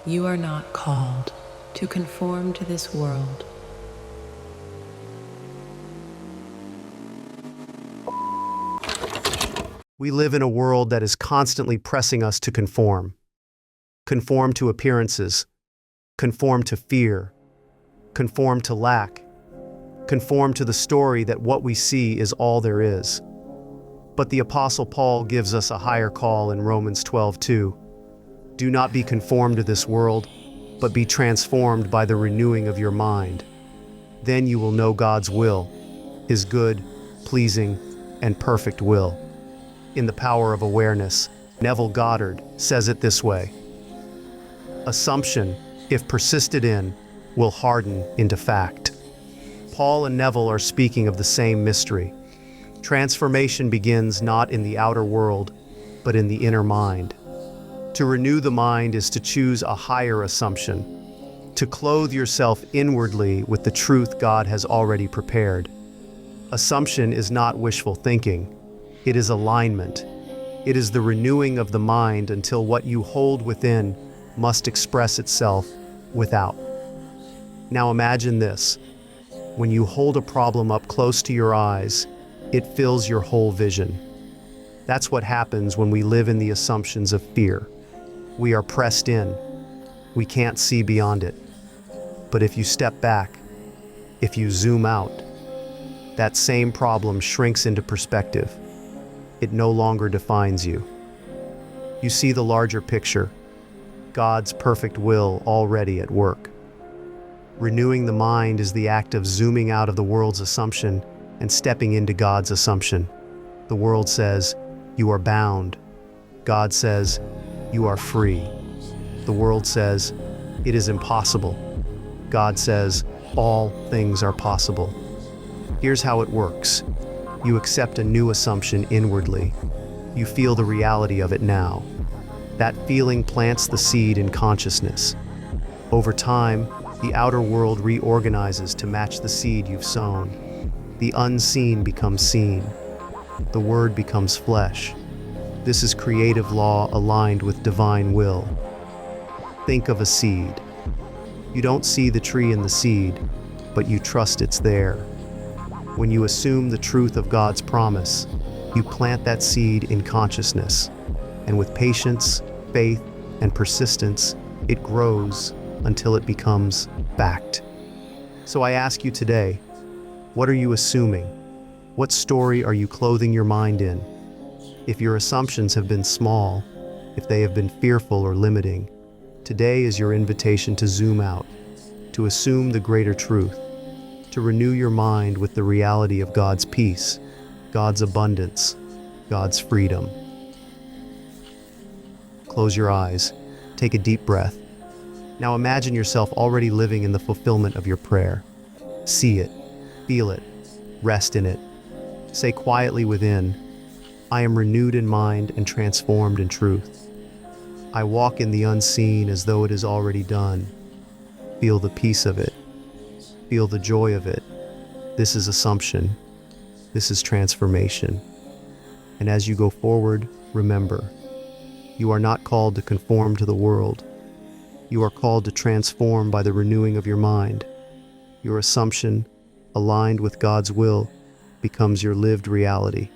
You are not called to conform to this world. We live in a world that is constantly pressing us to conform. Conform to appearances, conform to fear, conform to lack, conform to the story that what we see is all there is. But the Apostle Paul gives us a higher call in Romans 12:2. Do not be conformed to this world, but be transformed by the renewing of your mind. Then you will know God's will, His good, pleasing, and perfect will. In The Power of Awareness, Neville Goddard says it this way: assumption, if persisted in, will harden into fact. Paul and Neville are speaking of the same mystery. Transformation begins not in the outer world, but in the inner mind. To renew the mind is to choose a higher assumption, to clothe yourself inwardly with the truth God has already prepared. Assumption is not wishful thinking. It is alignment. It is the renewing of the mind until what you hold within must express itself without. Now imagine this. When you hold a problem up close to your eyes, it fills your whole vision. That's what happens when we live in the assumptions of fear. We are pressed in. We can't see beyond it. But if you step back, if you zoom out, that same problem shrinks into perspective. It no longer defines you. You see the larger picture, God's perfect will already at work. Renewing the mind is the act of zooming out of the world's assumption and stepping into God's assumption. The world says, you are bound. God says, you are free. The world says, it is impossible. God says, all things are possible. Here's how it works. You accept a new assumption inwardly. You feel the reality of it now. That feeling plants the seed in consciousness. Over time, the outer world reorganizes to match the seed you've sown. The unseen becomes seen. The word becomes flesh. This is creative law aligned with divine will. Think of a seed. You don't see the tree in the seed, but you trust it's there. When you assume the truth of God's promise, you plant that seed in consciousness. And with patience, faith, and persistence, it grows until it becomes fact. So I ask you today, what are you assuming? What story are you clothing your mind in? If your assumptions have been small, if they have been fearful or limiting, today is your invitation to zoom out, to assume the greater truth, to renew your mind with the reality of God's peace, God's abundance, God's freedom. Close your eyes, take a deep breath. Now imagine yourself already living in the fulfillment of your prayer. See it, feel it, rest in it. Say quietly within, I am renewed in mind and transformed in truth. I walk in the unseen as though it is already done. Feel the peace of it. Feel the joy of it. This is assumption. This is transformation. And as you go forward, remember, you are not called to conform to the world. You are called to transform by the renewing of your mind. Your assumption, aligned with God's will, becomes your lived reality.